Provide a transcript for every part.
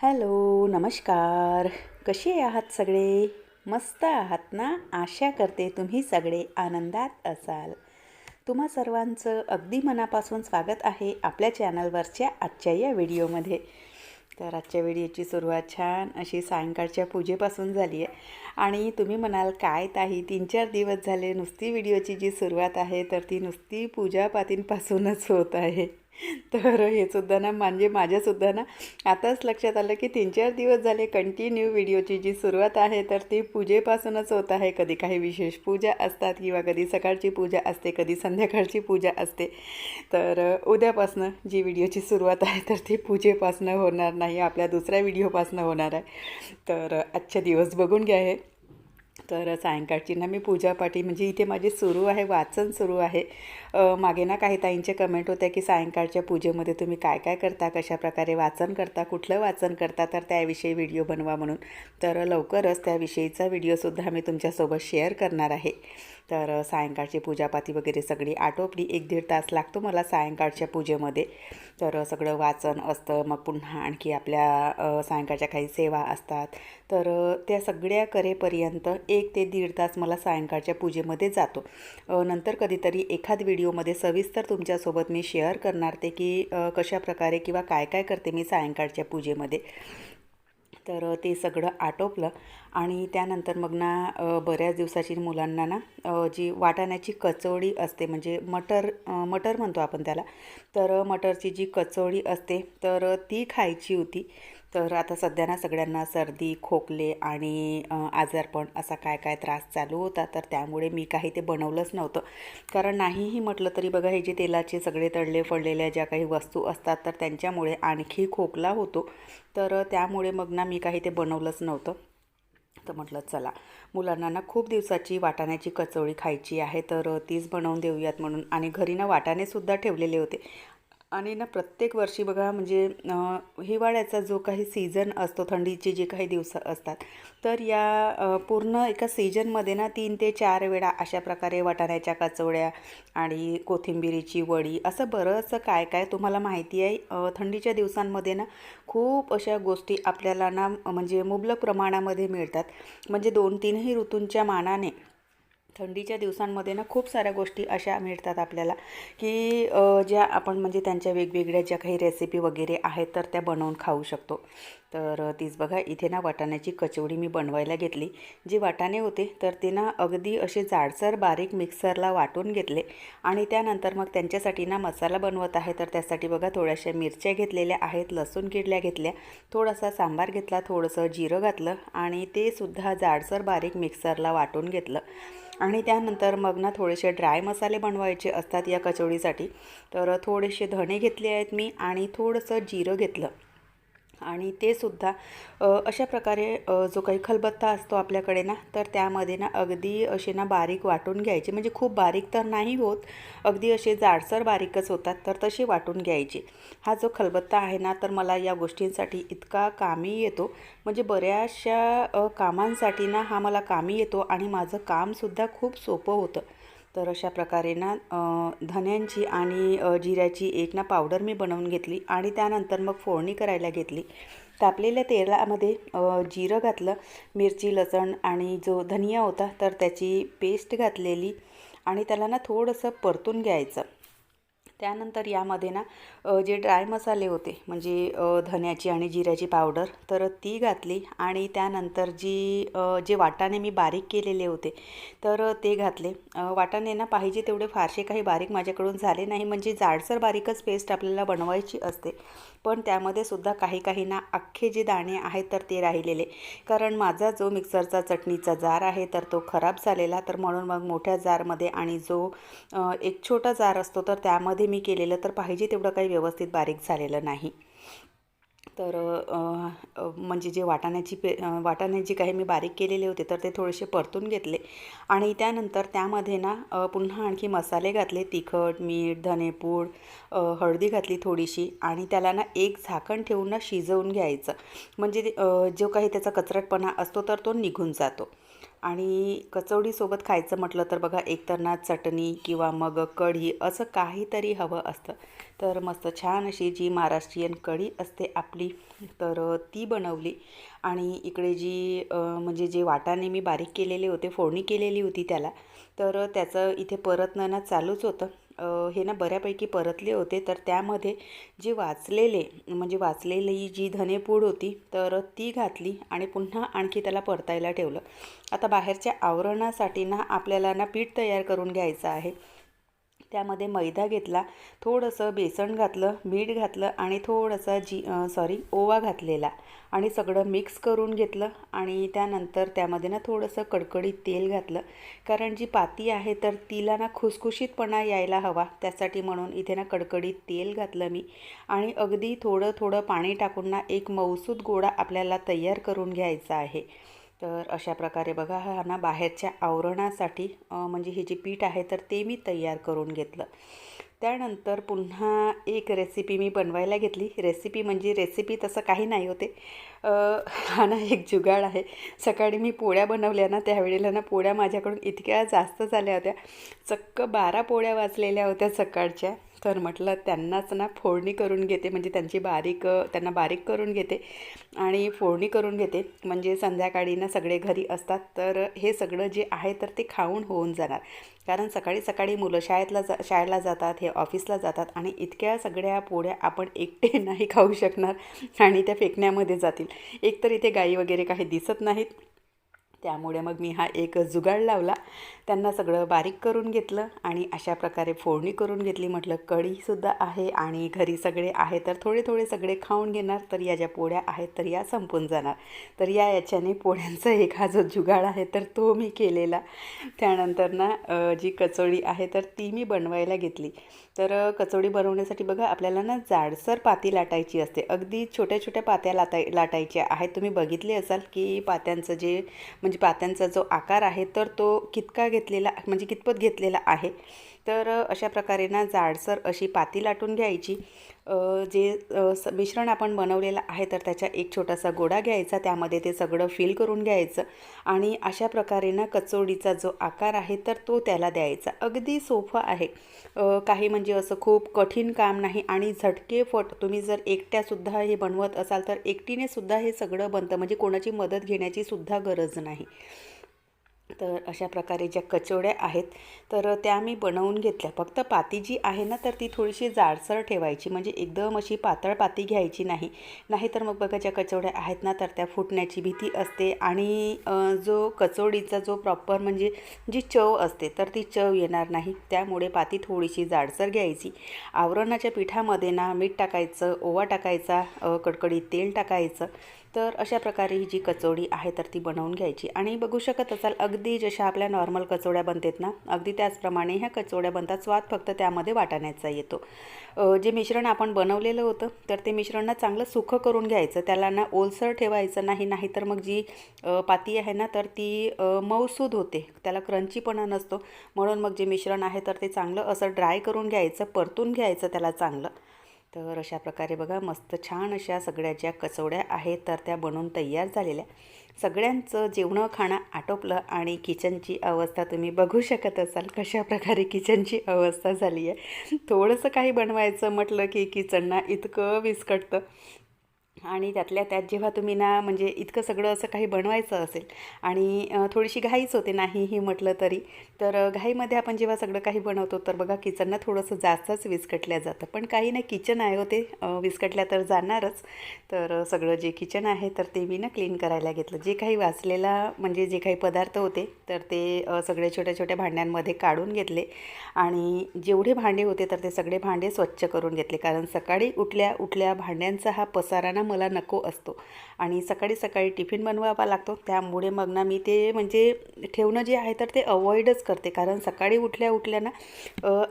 Hello, नमस्कार. कसे आहात सगळे? मस्त आहात ना? आशा करते तुम्ही सगळे आनंदात असाल. तुम्हा सर्वांचं अगदी मनापासून स्वागत आहे आपल्या चॅनलवरच्या आजच्या या व्हिडिओमध्ये. तर आजच्या व्हिडिओची सुरुवात छान अशी सायंकाळच्या पूजेपासून झाली आहे. आणि तुम्ही म्हणाल काय ताई 3-4 दिवस झाले नुसती व्हिडिओची जी सुरुवात आहे तर ती नुसती पूजापातींपासूनच होत आहे. तर हे सुद्धा ना म्हणजे माझ्यासुद्धा ना आताच लक्षात आलं की 3-4 दिवस झाले कंटिन्यू व्हिडिओची जी सुरुवात आहे तर ती पूजेपासूनच होत आहे. कधी काही विशेष पूजा असतात किंवा कधी सकाळची पूजा असते, कधी संध्याकाळची पूजा असते. तर उद्यापासनं जी व्हिडिओची सुरुवात आहे तर ती पूजेपासनं होणार नाही, आपल्या दुसऱ्या व्हिडिओपासनं होणार आहे. तर आजचे दिवस बघून घ्या हे. तर सायंकाळची ना मी पूजापाठी म्हणजे इथे माझे सुरू आहे, वाचन सुरू आहे. मागे ना काही ताईंचे कमेंट होत्या की सायंकाळच्या पूजेमध्ये तुम्ही काय काय करता, कशाप्रकारे वाचन करता, कुठलं वाचन करता, तर त्याविषयी व्हिडिओ बनवा म्हणून. तर लवकरच त्याविषयीचा व्हिडिओसुद्धा मी तुमच्यासोबत शेअर करणार आहे. तर सायंकाळची पूजापाती वगैरे सगळी आटोपली. 1-1.5 तास लागतो मला सायंकाळच्या पूजेमध्ये. तर सगळं वाचन असतं, मग पुन्हा आणखी आपल्या सायंकाळच्या काही सेवा असतात. तर त्या सगळ्या करेपर्यंत 1 ते 1.5 तास मला सायंकाळच्या पूजेमध्ये जातो. नंतर कधीतरी एखाद व्हिडिओमध्ये सविस्तर तुमच्यासोबत मी शेअर करणार ते की कशाप्रकारे किंवा काय काय करते मी सायंकाळच्या पूजेमध्ये. तर ते सगळं आटोपलं आणि त्यानंतर मग ना बऱ्याच दिवसाची मुलांना ना जी वाटाण्याची कचोडी असते म्हणजे मटर म्हणतो आपण त्याला. तर मटरची जी कचोडी असते तर ती खायची होती. तर आता सध्या ना सगळ्यांना सर्दी, खोकले आणि आजारपण असा काय काय त्रास चालू होता. तर त्यामुळे मी काही ते बनवलंच नव्हतं. कारण नाहीही म्हटलं तरी बघा हे जे तेलाचे सगळे तळले फळलेल्या ज्या काही वस्तू असतात तर त्यांच्यामुळे आणखी खोकला होतो. तर त्यामुळे मग ना मी काही ते बनवलंच नव्हतं. तर म्हटलं चला मुलांना ना खूप दिवसाची वाटाण्याची कचोळी खायची आहे तर तीच बनवून देऊयात म्हणून. आणि घरी ना वाटाणेसुद्धा ठेवलेले होते. आणि ना प्रत्येक वर्षी बघा म्हणजे हिवाळ्याचा जो काही सीझन असतो, थंडीचे जे काही दिवस असतात तर या पूर्ण एका सीजनमध्ये ना 3 ते 4 वेळा अशा प्रकारे वाटाण्याच्या कचोळ्या आणि कोथिंबिरीची वडी असं बरंचसं काय काय तुम्हाला माहिती आहे. थंडीच्या दिवसांमध्ये ना खूप अशा गोष्टी आपल्याला ना म्हणजे मुबलक प्रमाणामध्ये मिळतात. म्हणजे 2-3ही ऋतूंच्या मानाने थंडीच्या दिवसांमध्ये ना खूप साऱ्या गोष्टी अशा मिळतात आपल्याला की ज्या आपण म्हणजे त्यांच्या वेगवेगळ्या ज्या काही रेसिपी वगैरे आहेत तर त्या बनवून खाऊ शकतो. तर तीच बघा इथे ना वाटाण्याची कचोडी मी बनवायला घेतली. जे वाटाणे होते तर ते ना अगदी असे जाडसर बारीक मिक्सरला वाटून घेतले. आणि त्यानंतर मग त्यांच्यासाठी ना मसाला बनवत आहे. तर त्यासाठी बघा थोड्याशा मिरच्या घेतलेल्या आहेत, लसूण किडल्या घेतल्या, थोडासा सांबार घेतला, थोडंसं जिरं घातलं आणि ते सुद्धा जाडसर बारीक मिक्सरला वाटून घेतलं. आणि त्यानंतर मग ना थोडेसे ड्राय मसाले बनवायचे असतात या कचोडीसाठी. तर थोडेसे धणे घेतले आहेत मी आणि थोडंसं जिरं घेतलं. आणि ते सुद्धा अशा प्रकारे जो काही खलबत्ता असतो आपल्याकडे ना तर त्यामध्ये ना अगदी असे ना बारीक वाटून घ्यायचे. म्हणजे खूप बारीक तर नाही होत, अगदी असे जाडसर बारीकच होतात तर तसे वाटून घ्यायचे. हा जो खलबत्ता आहे ना तर मला या गोष्टींसाठी इतका कामी येतो. म्हणजे बऱ्याचशा कामांसाठी ना हा मला कामी येतो आणि माझं कामसुद्धा खूप सोपं होतं. तर अशा प्रकारे ना धन्यांची आणि जिऱ्याची एक ना पावडर मी बनवून घेतली. आणि त्यानंतर मग फोडणी करायला घेतली. तापलेल्या तेलामध्ये जिरं घातलं, मिरची, लसण आणि जो धनिया होता तर त्याची पेस्ट घातलेली आणि त्याला ना थोडंसं परतून घ्यायचं. त्यानंतर यामध्ये ना जे ड्राय मसाले होते म्हणजे धन्याची आणि जिऱ्याची पावडर तर ती घातली. आणि त्यानंतर जे वाटाणे मी बारीक केलेले होते तर ते घातले. वाटाणे ना पाहिजे तेवढे फारसे काही बारीक माझ्याकडून झाले नाही, म्हणजे जाडसर बारीकच पेस्ट आपल्याला बनवायची असते. पण त्यामध्ये सुद्धा काही काही ना अख्खे जे दाणे आहेत तर ते राहिलेले. कारण माझा जो मिक्सरचा चटणीचा जार आहे तर तो खराब झालेला. तर म्हणून मग मोठ्या जारमध्ये आणि जो एक छोटा जार असतो तर त्यामध्ये मी केलेलं तर पाहिजे तेवढं काही व्यवस्थित बारीक झालेलं नाही. तर म्हणजे जे वाटाणे जे काही मी बारीक केलेले होते तर ते थोडेसे परतून घेतले. आणि त्यानंतर त्यामध्ये ना पुन्हा आणखी मसाले घातले, तिखट, मीठ, धनेपूड, हळदी घातली थोडीशी. आणि त्याला ना एक झाकण ठेवून ना शिजवून घ्यायचं. म्हणजे जो काही त्याचा कचरटपणा असतो तर तो निघून जातो. आणि कचौडीसोबत खायचं म्हटलं तर बघा एकतर ना चटणी किंवा मग कढी असं काहीतरी हवं असतं. तर मस्त छान अशी जी महाराष्ट्रीयन कढी असते आपली, तर ती बनवली. आणि इकडे जी म्हणजे जे वाटाणे मी बारीक केलेले होते, फोडणी केलेली होती त्याला, तर त्याचं इथे परतणं ना चालूच होतं. हे ना बऱ्यापैकी परतले होते. तर त्यामध्ये जे वाचलेली जी धनेपूड होती तर ती घातली आणि पुन्हा आणखी त्याला परतायला ठेवलं. आता बाहेरच्या आवरणासाठी ना आपल्याला ना पीठ तयार करून घ्यायचं आहे. त्यामध्ये मैदा घेतला, थोडंसं बेसन घातलं, मीठ घातलं आणि थोडंसं ओवा घातलेला आणि सगळं मिक्स करून घेतलं. आणि त्यानंतर त्यामध्ये ना थोडंसं कडकडीत तेल घातलं, कारण जी पाती आहे तर तिला ना खुसखुशीतपणा यायला हवा, त्यासाठी म्हणून इथे ना कडकडीत तेल घातलं मी. आणि अगदी थोडं थोडं पाणी टाकून ना एक मऊसूत गोळा आपल्याला तयार करून घ्यायचा आहे. तर अशा प्रकारे बघा हा ना बाहेरच्या आवरणासाठी म्हणजे हे जे पीठ आहे तर ते मी तयार करून घेतलं. त्यानंतर पुन्हा एक रेसिपी मी बनवायला घेतली. रेसिपी तसं काही नाही होते, हा ना एक जुगाड आहे. सकाळी मी पोळ्या बनवल्या ना, त्यावेळेला ना पोळ्या माझ्याकडून इतक्या जास्त झाल्या होत्या, चक्क 12 पोळ्या वाचलेल्या होत्या सकाळच्या. तर म्हटलं त्यांनाच ना फोडणी करून घेते, म्हणजे त्यांना बारीक करून घेते आणि फोडणी करून घेते, म्हणजे संध्याकाळी ना सगळे घरी असतात तर हे सगळं जे आहे तर ते खाऊन होऊन जाणार. कारण सकाळी सकाळी मुलं शाळेला जातात, हे ऑफिसला जातात आणि इतक्या सगळ्या पोळ्या आपण एकटे नाही खाऊ शकणार आणि त्या फेकण्यामध्ये जातील. एकतर इथे गाई वगैरे काही दिसत नाहीत, त्यामुळे मग मी हा एक जुगाड लावला. त्यांना सगळं बारीक करून घेतलं आणि अशा प्रकारे फोडणी करून घेतली. म्हटलं कढीसुद्धा आहे आणि घरी सगळे आहे तर थोडे थोडे सगळे खाऊन घेणार, तर या ज्या पोळ्या आहेत तर या संपून जाणार. तर याच्याने पोळ्यांचा एक हा जो जुगाड आहे तर तो मी केलेला. त्यानंतर ना जी कचोडी आहे तर ती मी बनवायला घेतली. तर कचोडी बनवण्यासाठी बघा आपल्याला ना जाडसर पाती लाटायची असते. अगदी छोट्या छोट्या पात्या लाटायच्या आहेत. तुम्ही बघितले असाल की पात्यांचा जो आकार आहे तर तो कितपत घेतलेला आहे. तर अशा प्रकारे ना जाडसर अशी पाती लाटून घ्यायची. मिश्रण आपण बनवलेलं आहे तर त्याचा एक छोटासा गोळा घ्यायचा, त्यामध्ये ते सगळं फिल करून घ्यायचं आणि अशा प्रकारे ना कचोडीचा जो आकार आहे तर तो त्याला द्यायचा. अगदी सोपं आहे, काही म्हणजे असं खूप कठीण काम नाही आणि झटकेफट तुम्ही जर एकट्यासुद्धा हे बनवत असाल तर एकटीने सुद्धा हे सगळं बनतं, म्हणजे कोणाची मदत घेण्याची सुद्धा गरज नाही. तर अशा प्रकारे ज्या कचोड्या आहेत तर त्या मी बनवून घेतल्या. फक्त पाती जी आहे ना तर ती थोडीशी जाडसर ठेवायची, म्हणजे एकदम अशी पातळ पाती घ्यायची नाही. नाहीतर मग बघा ज्या कचोड्या आहेत ना तर त्या फुटण्याची भीती असते आणि जो कचोडीचा जो प्रॉपर म्हणजे जी चव असते तर ती चव येणार नाही. त्यामुळे पाती थोडीशी जाडसर घ्यायची. आवरणाच्या पिठामध्ये ना मीठ टाकायचं, ओवा टाकायचा, कडकडीत तेल टाकायचं. तर अशा प्रकारे ही जी कचोडी आहे तर ती बनवून घ्यायची. आणि बघू शकत असाल अगदी जशा आपल्या नॉर्मल कचोड्या बनतात ना, अगदी त्याचप्रमाणे ह्या कचोड्या बनतात. स्वाद फक्त त्यामध्ये वाटाण्याचा येतो. जे मिश्रण आपण बनवलेलं होतं तर ते मिश्रण ना चांगलं सुकं करून घ्यायचं. त्याला ना ओलसर ठेवायचं नाही, नाहीतर मग जी पाती आहे ना तर ती मऊसूद होते, त्याला क्रंचीपणा नसतो. म्हणून मग जे मिश्रण आहे तर ते चांगलं असं ड्राय करून घ्यायचं, परतून घ्यायचं त्याला चांगलं. तर अशा प्रकारे बघा मस्त छान अशा सगळ्या ज्या कचोड्या आहेत तर त्या बनवून तयार झालेल्या. सगळ्यांचं जेवणं खाणं आटोपलं आणि किचनची अवस्था तुम्ही बघू शकत असाल कशा प्रकारे किचनची अवस्था झाली आहे. थोडंसं काही बनवायचं म्हटलं की किचनना इतकं विस्कटतं. आणि त्यातल्या त्यात जेव्हा तुम्ही ना म्हणजे इतकं सगळं असं काही बनवायचं असेल आणि थोडीशी घाईच होते नाहीही म्हटलं तरी. तर घाईमध्ये आपण जेव्हा सगळं काही बनवतो तर बघा किचनना थोडंसं जास्तच विस्कटल्या जातं. पण काही नाही, किचन आहे होते, विस्कटल्या तर जाणारच. तर सगळं जे किचन आहे तर ते मी ना क्लीन करायला घेतलं. जे काही वाचलेला म्हणजे जे काही पदार्थ होते तर ते सगळे छोट्या छोट्या भांड्यांमध्ये काढून घेतले आणि जेवढे भांडे होते तर ते सगळे भांडे स्वच्छ करून घेतले. कारण सकाळी उठल्या उठल्या भांड्यांचा हा पसारा ना मला नको असतो आणि सकाळी सकाळी टिफिन बनवावा लागतो. त्यामुळे मग ना मी ते म्हणजे ठेवणं जे आहे तर ते अवॉइडच करते. कारण सकाळी उठल्या उठल्या ना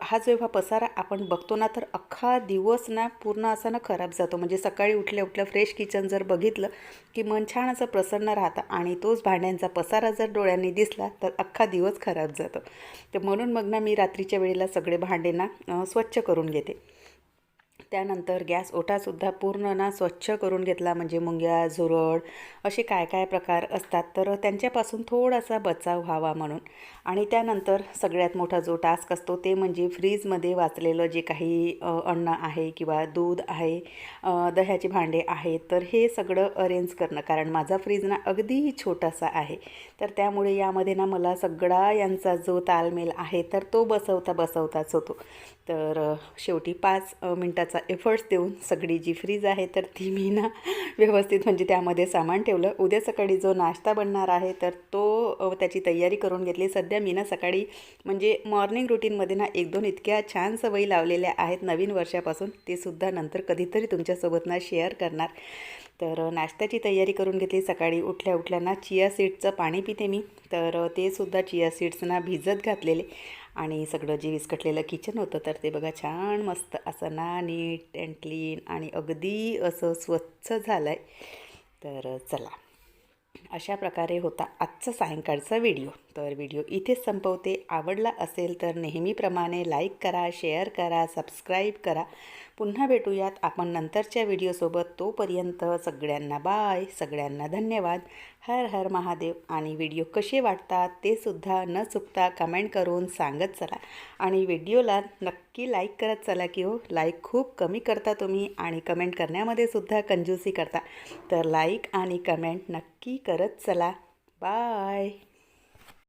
हा जेव्हा पसारा आपण बघतो ना तर अख्खा दिवस ना पूर्ण असा ना खराब जातो. म्हणजे सकाळी उठल्या उठल्या फ्रेश किचन जर बघितलं की मन छान असं प्रसन्न राहतं आणि तोच भांड्यांचा पसारा जर डोळ्यांनी दिसला तर अख्खा दिवस खराब जातो. तर म्हणून मग ना मी रात्रीच्या वेळेला सगळे भांडे ना स्वच्छ करून घेते. त्यानंतर गॅस ओटासुद्धा पूर्ण ना स्वच्छ करून घेतला, म्हणजे मुंग्या, झुरळ असे काय काय प्रकार असतात तर त्यांच्यापासून थोडासा बचाव व्हावा म्हणून. आणि त्यानंतर सगळ्यात मोठा जो टास्क असतो ते म्हणजे फ्रीजमध्ये वाचलेलं जे काही अन्न आहे किंवा दूध आहे, दह्याचे भांडे आहेत, तर हे सगळं अरेंज करणं. कारण माझा फ्रीज ना अगदी छोटासा आहे, तर त्यामुळे यामध्ये ना मला सगळा यांचा जो ताळमेळ आहे तर तो बसवताच होतो. तर शेवटी 5 मिनटाचा एफर्ट्स देऊन सगळी जी फ्रीज आहे तर ती मी ना व्यवस्थित म्हणजे त्यामध्ये सामान ठेवलं. उद्या सकाळी जो नाश्ता बनणार आहे तर तो त्याची तयारी करून घेतली. सध्या मी ना सकाळी म्हणजे मॉर्निंग रुटीनमध्ये ना 1-2 इतक्या छान सवयी लावलेल्या आहेत नवीन वर्षापासून, ते सुद्धा नंतर कधीतरी तुमच्यासोबत ना शेअर करणार. तर नाश्त्याची तयारी करून घेतली. सकाळी उठल्या ना चिया सीड्सचं पाणी पिते मी, तर ते सुद्धा चिया सीड्स ना भिजत घातलेले. आणि सगळं जे विस्कटलेलं किचन होतं तर ते बघा छान मस्त असं ना नीट अँड क्लीन आणि अगदी असं स्वच्छ झालं आहे. तर चला, अशा प्रकारे होता आजचा सायंकाळचा व्हिडिओ. तर व्हिडिओ इथेच संपवते. आवडला असेल तर नेहमीप्रमाणे लाईक करा, शेअर करा, सबस्क्राईब करा. पुन्हा भेटूयात आपण नंतरच्या व्हिडिओसोबत. तोपर्यंत सगळ्यांना बाय, सगळ्यांना धन्यवाद. हर हर महादेव. आणि व्हिडिओ कसे वाटतात ते सुद्धा न चुकता कमेंट करून सांगत चला. आणि व्हिडिओला नक्की लाईक करत चला की हो, लाईक खूप कमी करता तुम्ही आणि कमेंट करण्यामध्ये सुद्धा कंजूसी करता. तर लाईक आणि कमेंट नक्की करत चला. बाय.